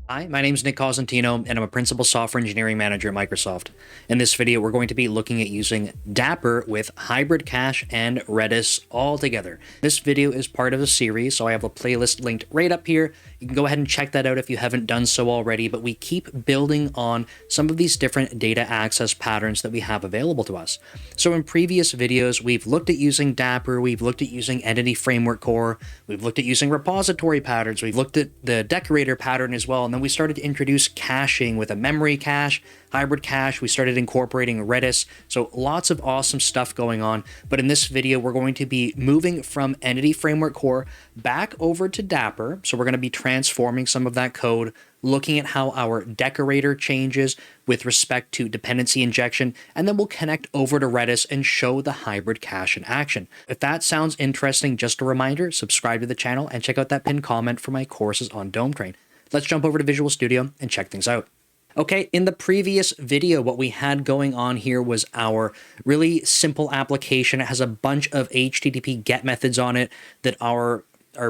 Hi, my name is Nick Cosentino, and I'm a Principal Software Engineering Manager at Microsoft. In this video, we're going to be looking at using Dapper with Hybrid Cache and Redis all together. This video is part of a series, so I have a playlist linked right up here. You can go ahead and check that out if you haven't done so already, but we keep building on some of these different data access patterns that we have available to us. So in previous videos, we've looked at using Dapper, we've looked at using Entity Framework Core, we've looked at using repository patterns, we've looked at the Decorator pattern as well, and then we started to introduce caching with a memory cache, hybrid cache. We started incorporating Redis. So lots of awesome stuff going on. But in this video, we're going to be moving from Entity Framework Core back over to Dapper. So we're going to be transforming some of that code, looking at how our Decorator changes with respect to dependency injection, and then we'll connect over to Redis and show the hybrid cache in action. If that sounds interesting, just a reminder, subscribe to the channel and check out that pinned comment for my courses on Dometrain. Let's jump over to Visual Studio and check things out. Okay, in the previous video, what we had going on here was our really simple application. It has a bunch of HTTP GET methods on it that are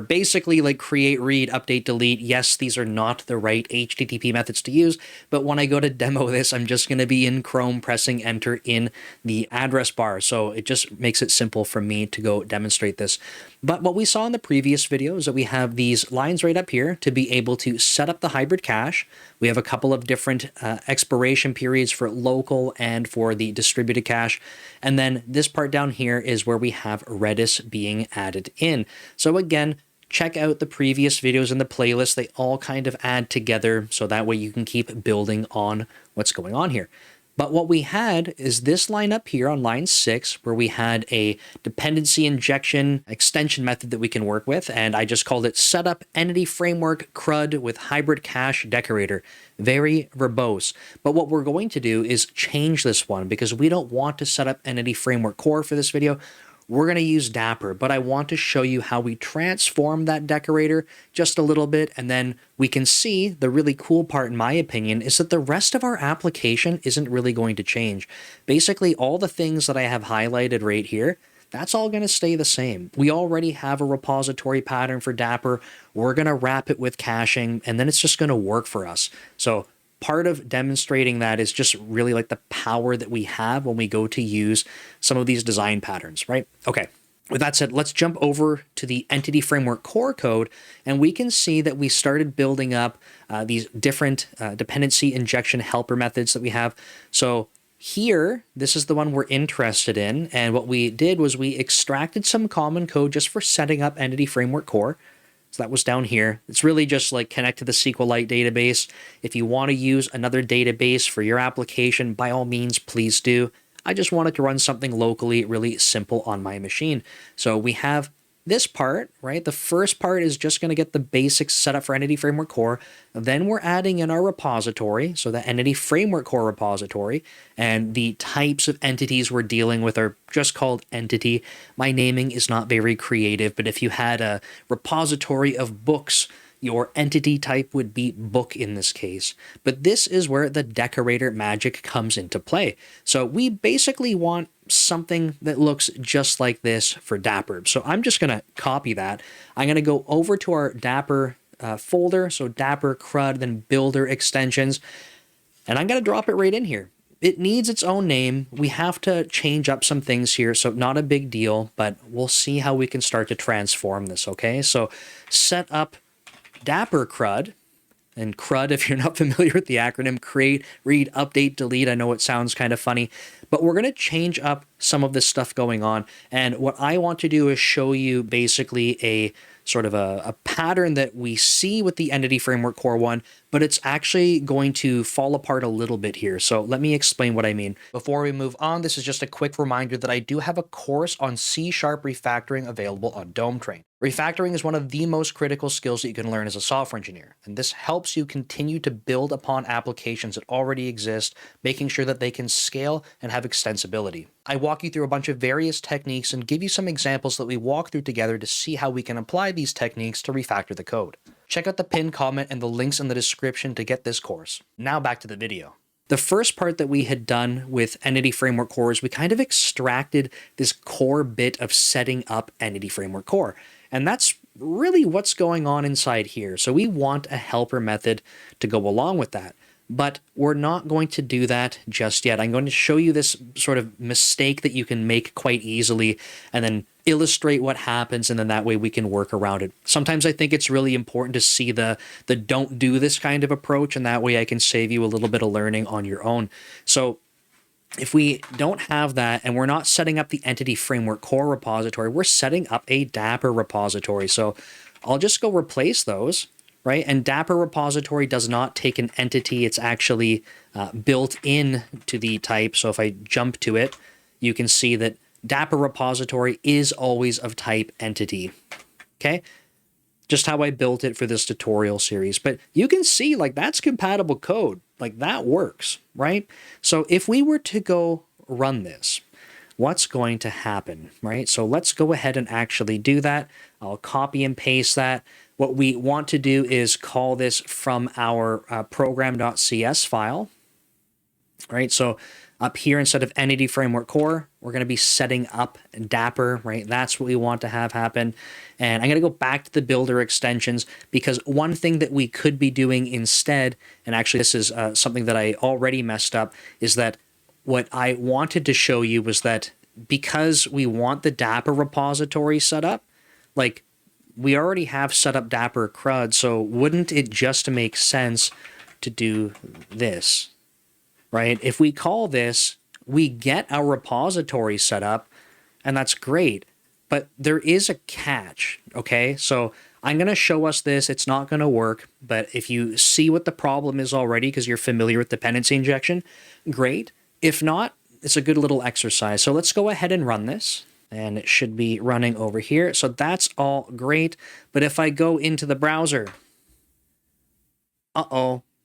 basically like create, read, update, delete. Yes, these are not the right HTTP methods to use, but when I go to demo this, I'm just going to be in Chrome pressing enter in the address bar. So it just makes it simple for me to go demonstrate this. But what we saw in the previous video is that we have these lines right up here to be able to set up the hybrid cache. We have a couple of different expiration periods for local and for the distributed cache. And then this part down here is where we have Redis being added in. So again, check out the previous videos in the playlist. They all kind of add together, so that way you can keep building on what's going on here. But what we had is this line up here on line 6, where we had a dependency injection extension method that we can work with, and I just called it setup entity framework CRUD with hybrid cache decorator. Very verbose. But what we're going to do is change this one because we don't want to set up entity framework core for this video. We're going to use Dapper, but I want to show you how we transform that decorator just a little bit, and then we can see the really cool part, in my opinion, is that the rest of our application isn't really going to change. Basically, all the things that I have highlighted right here, that's all going to stay the same. We already have a repository pattern for Dapper. We're going to wrap it with caching, and then it's just going to work for us. So part of demonstrating that is just really like the power that we have when we go to use some of these design patterns, right? Okay, with that said, let's jump over to the Entity Framework Core code, and we can see that we started building up these different dependency injection helper methods that we have. So here, this is the one we're interested in, and what we did was we extracted some common code just for setting up Entity Framework Core. So that was down here. It's really just like connect to the SQLite database. If you want to use another database for your application, by all means, please do. I just wanted to run something locally, really simple on my machine. So we have this part, right? The first part is just going to get the basics set up for Entity Framework Core. Then we're adding in our repository, so the Entity Framework Core repository, and the types of entities we're dealing with are just called entity. My naming is not very creative, but if you had a repository of books, your entity type would be book in this case. But this is where the decorator magic comes into play. So we basically want something that looks just like this for Dapper. So I'm just going to copy that. I'm going to go over to our Dapper folder, so Dapper, CRUD, then Builder extensions, and I'm going to drop it right in here. It needs its own name. We have to change up some things here, so not a big deal, but we'll see how we can start to transform this, okay? So set up Dapper CRUD, and CRUD, if you're not familiar with the acronym, create, read, update, delete. I know it sounds kind of funny, but we're going to change up some of this stuff going on. And what I want to do is show you basically a sort of a pattern that we see with the Entity Framework Core one, but it's actually going to fall apart a little bit here. So let me explain what I mean. Before we move on, this is just a quick reminder that I do have a course on C# refactoring available on Dometrain. Refactoring is one of the most critical skills that you can learn as a software engineer, and this helps you continue to build upon applications that already exist, making sure that they can scale and have extensibility. I walk you through a bunch of various techniques and give you some examples that we walk through together to see how we can apply these techniques to refactor the code. Check out the pinned comment and the links in the description to get this course. Now back to the video. The first part that we had done with Entity Framework Core is we kind of extracted this core bit of setting up Entity Framework Core. And that's really what's going on inside here. So we want a helper method to go along with that. But we're not going to do that just yet. I'm going to show you this sort of mistake that you can make quite easily and then illustrate what happens, and then that way we can work around it. Sometimes I think it's really important to see the don't do this kind of approach, and that way I can save you a little bit of learning on your own. So if we don't have that and we're not setting up the entity framework core repository, we're setting up a Dapper repository. So I'll just go replace those, right? And Dapper repository does not take an entity. It's actually built in to the type. So if I jump to it, you can see that Dapper repository is always of type entity. Okay. Just how I built it for this tutorial series. But you can see like that's compatible code. Like that works, right? So if we were to go run this, what's going to happen, right? So let's go ahead and actually do that. I'll copy and paste that. What we want to do is call this from our program.cs file, right? So up here, instead of entity framework core, we're going to be setting up Dapper, right? That's what we want to have happen. And I'm going to go back to the builder extensions, because one thing that we could be doing instead, and actually this is something that I already messed up, is that what I wanted to show you was that because we want the Dapper repository set up, like we already have set up Dapper CRUD, so wouldn't it just make sense to do this? Right? If we call this, we get our repository set up, and that's great. But there is a catch, okay? So I'm going to show us this. It's not going to work, but if you see what the problem is already because you're familiar with dependency injection, great. If not, it's a good little exercise. So let's go ahead and run this, and it should be running over here. So that's all great. But if I go into the browser,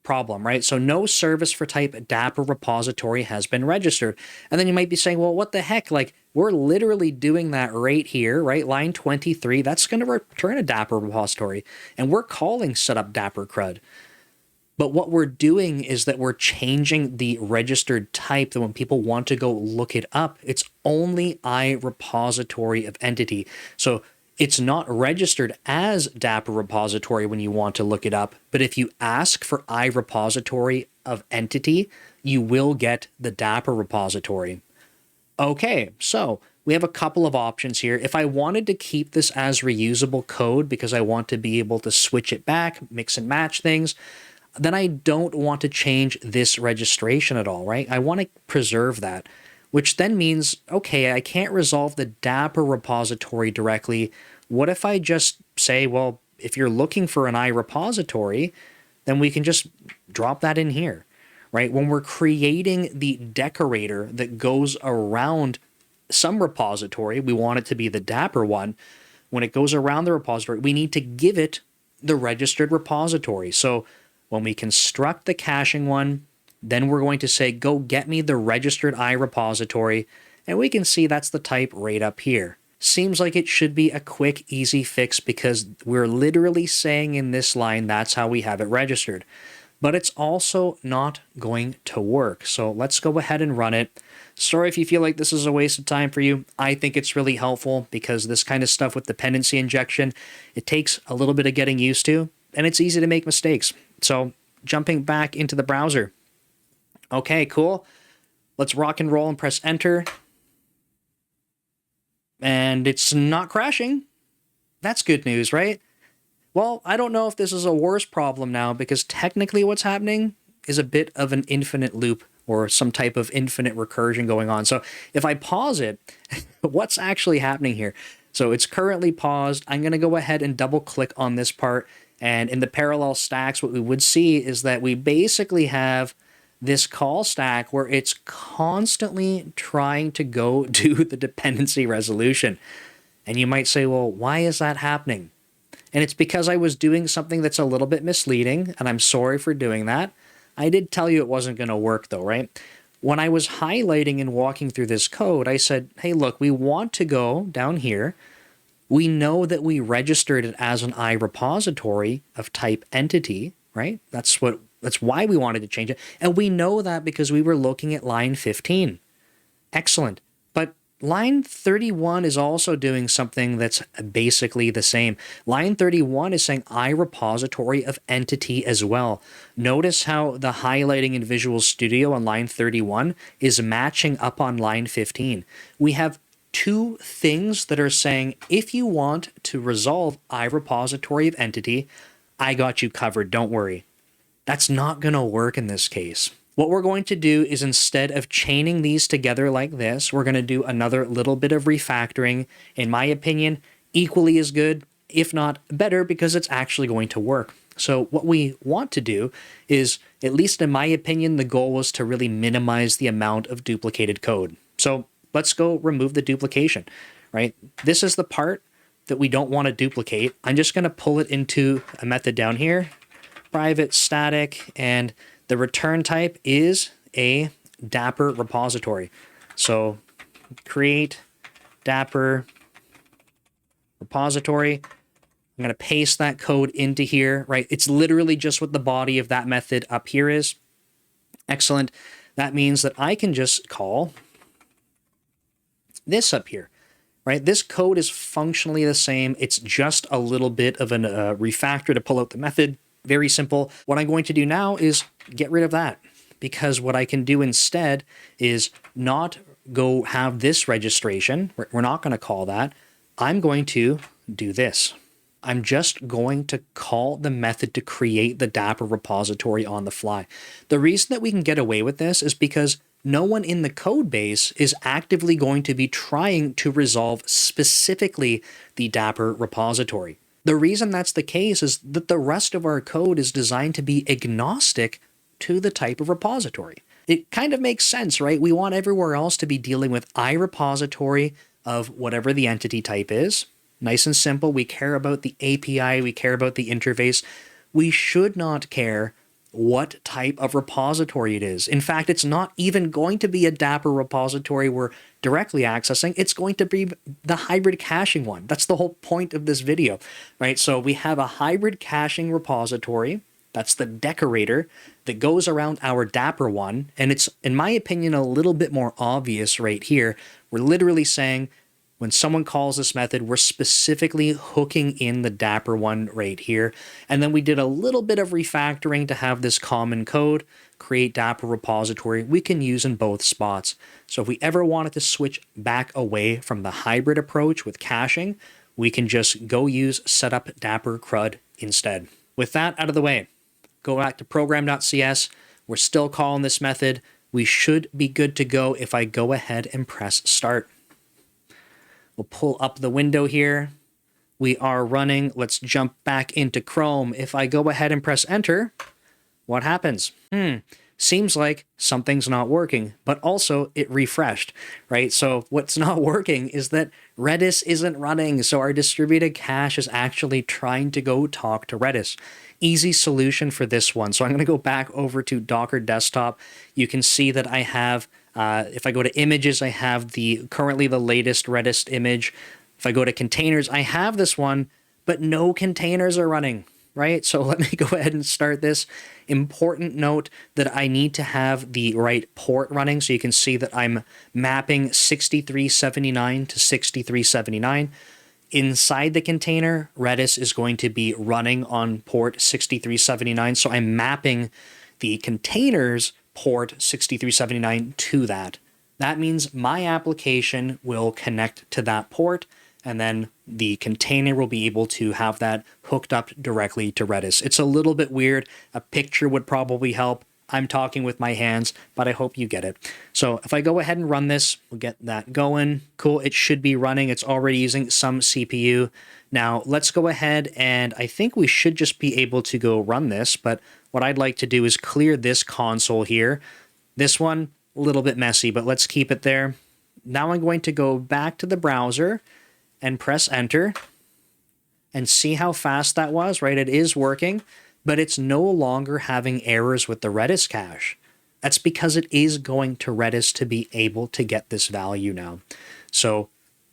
problem, right? So no service for type Dapper repository has been registered. And then you might be saying, well, what the heck? Like, we're literally doing that right here, right? Line 23, that's going to return a Dapper repository. And we're calling setup Dapper CRUD. But what we're doing is that we're changing the registered type that when people want to go look it up, it's only IRepository of entity. So it's not registered as Dapper repository when you want to look it up, but if you ask for IRepository of entity, you will get the Dapper repository. Okay, so we have a couple of options here. If I wanted to keep this as reusable code because I want to be able to switch it back, mix and match things, then I don't want to change this registration at all, right? I want to preserve that, which then means, okay, I can't resolve the Dapper repository directly. What if I just say, well, if you're looking for an IRepository, then we can just drop that in here, right? When we're creating the decorator that goes around some repository, we want it to be the Dapper one. When it goes around the repository, we need to give it the registered repository. So when we construct the caching one, then we're going to say, go get me the registered IRepository, and we can see that's the type right up here. Seems like it should be a quick, easy fix because we're literally saying in this line that's how we have it registered. But it's also not going to work. So let's go ahead and run it. Sorry if you feel like this is a waste of time for you. I think it's really helpful because this kind of stuff with dependency injection, it takes a little bit of getting used to, and it's easy to make mistakes. So jumping back into the browser. Okay, cool. Let's rock and roll and press enter. And it's not crashing. That's good news, right? Well, I don't know if this is a worse problem now because technically what's happening is a bit of an infinite loop or some type of infinite recursion going on. So if I pause it, what's actually happening here? So it's currently paused. I'm going to go ahead and double click on this part. And in the parallel stacks, what we would see is that we basically have this call stack where it's constantly trying to go do the dependency resolution. And you might say, well, why is that happening? And it's because I was doing something that's a little bit misleading, and I'm sorry for doing that. I did tell you it wasn't going to work though, right? When I was highlighting and walking through this code, I said, hey, look, we want to go down here. We know that we registered it as an IRepository of type entity, right? That's why we wanted to change it. And we know that because we were looking at line 15. Excellent. But line 31 is also doing something that's basically the same. Line 31 is saying IRepository of entity as well. Notice how the highlighting in Visual Studio on line 31 is matching up on line 15. We have two things that are saying, if you want to resolve IRepository of entity, I got you covered, don't worry. That's not going to work in this case. What we're going to do is, instead of chaining these together like this, we're going to do another little bit of refactoring. In my opinion, equally as good, if not better, because it's actually going to work. So what we want to do is, at least in my opinion, the goal was to really minimize the amount of duplicated code. So let's go remove the duplication, right? This is the part that we don't want to duplicate. I'm just going to pull it into a method down here, private static, and the return type is a Dapper repository. So create Dapper repository. I'm going to paste that code into here, right? It's literally just what the body of that method up here is. Excellent. That means that I can just call this up here, right? This code is functionally the same. It's just a little bit of a refactor to pull out the method. Very simple. What I'm going to do now is get rid of that, because what I can do instead is not go have this registration. We're not going to call that. I'm going to do this. I'm just going to call the method to create the Dapper repository on the fly. The reason that we can get away with this is because no one in the code base is actively going to be trying to resolve specifically the Dapper repository. The reason that's the case is that the rest of our code is designed to be agnostic to the type of repository. It kind of makes sense, right? We want everywhere else to be dealing with IRepository of whatever the entity type is. Nice and simple. We care about the API. We care about the interface. We should not care what type of repository it is. In fact, it's not even going to be a Dapper repository we're directly accessing. It's going to be the hybrid caching one. That's the whole point of this video, right? So we have a hybrid caching repository. That's the Decorator that goes around our Dapper one. And it's, in my opinion, a little bit more obvious right here. We're literally saying, when someone calls this method, we're specifically hooking in the Dapper one right here. And then we did a little bit of refactoring to have this common code, create Dapper repository, we can use in both spots. So if we ever wanted to switch back away from the hybrid approach with caching, we can just go use setup Dapper CRUD instead. With that out of the way, go back to program.cs. We're still calling this method. We should be good to go if I go ahead and press start. We'll pull up the window here. We are running. Let's jump back into Chrome. If I go ahead and press enter, what happens? Seems like something's not working, but also it refreshed, right? So what's not working is that Redis isn't running. So our distributed cache is actually trying to go talk to Redis. Easy solution for this one. So I'm going to go back over to Docker Desktop. You can see that I have, if I go to images, I have currently the latest Redis image. If I go to containers, I have this one, but no containers are running, right? So let me go ahead and start this. Important note that I need to have the right port running. So you can see that I'm mapping 6379 to 6379. Inside the container, Redis is going to be running on port 6379. So I'm mapping the container's port 6379 to that. That means my application will connect to that port, and then the container will be able to have that hooked up directly to Redis. It's a little bit weird. A picture would probably help. I'm talking with my hands, but I hope you get it. So if I go ahead and run this, we'll get that going. Cool, it should be running. It's already using some CPU. Now let's go ahead, and I think we should just be able to go run this, but what I'd like to do is clear this console here. This one, a little bit messy, but let's keep it there. Now I'm going to go back to the browser and press enter and see how fast that was, right? It is working, but it's no longer having errors with the Redis cache. That's because it is going to Redis to be able to get this value now. So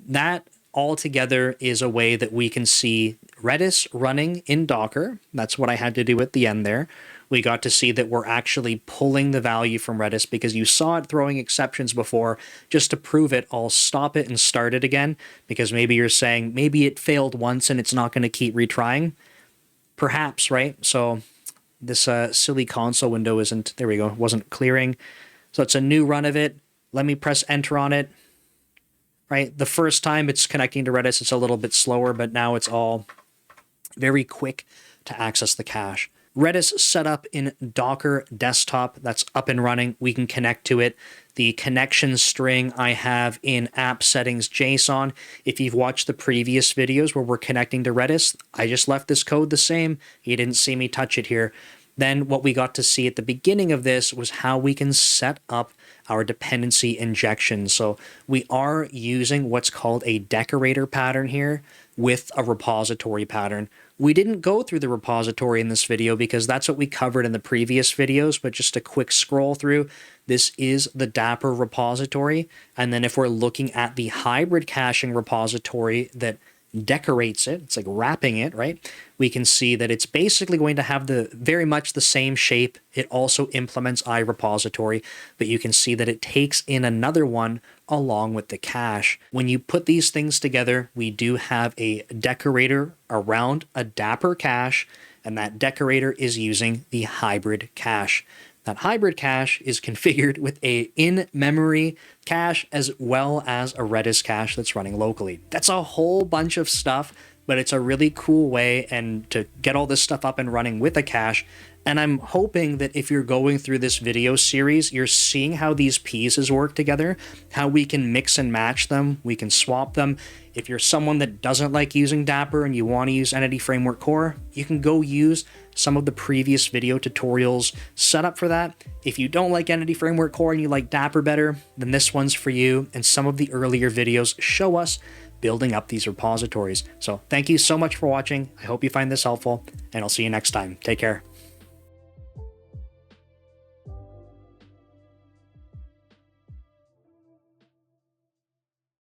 that altogether is a way that we can see Redis running in Docker. That's what I had to do at the end there. We got to see that we're actually pulling the value from Redis because you saw it throwing exceptions before. Just to prove it, I'll stop it and start it again, because maybe you're saying maybe it failed once and it's not going to keep retrying. Perhaps, right? So this silly console window there we go, wasn't clearing. So it's a new run of it. Let me press enter on it. Right, the first time it's connecting to Redis, it's a little bit slower, but now it's all very quick to access the cache. Redis set up in Docker desktop, that's up and running. We can connect to it. The connection string I have in app settings JSON. If you've watched the previous videos where we're connecting to Redis, I just left this code the same. You didn't see me touch it here. Then what we got to see at the beginning of this was how we can set up our dependency injection. So we are using what's called a decorator pattern here with a repository pattern. We didn't go through the repository in this video because that's what we covered in the previous videos, but just a quick scroll through. This is the Dapper repository. And then if we're looking at the hybrid caching repository that decorates it, it's like wrapping it, right? We can see that it's basically going to have very much the same shape. It also implements IRepository, but you can see that it takes in another one along with the cache. When you put these things together, we do have a decorator around a Dapper cache, and that decorator is using the hybrid cache. That hybrid cache is configured with a in-memory cache as well as a Redis cache that's running locally. That's a whole bunch of stuff, but it's a really cool way and to get all this stuff up and running with a cache. And I'm hoping that if you're going through this video series, you're seeing how these pieces work together, how we can mix and match them, we can swap them. If you're someone that doesn't like using Dapper and you want to use Entity Framework Core, you can go use some of the previous video tutorials set up for that. If you don't like Entity Framework Core and you like Dapper better, then this one's for you. And some of the earlier videos show us building up these repositories. So thank you so much for watching. I hope you find this helpful, and I'll see you next time. Take care.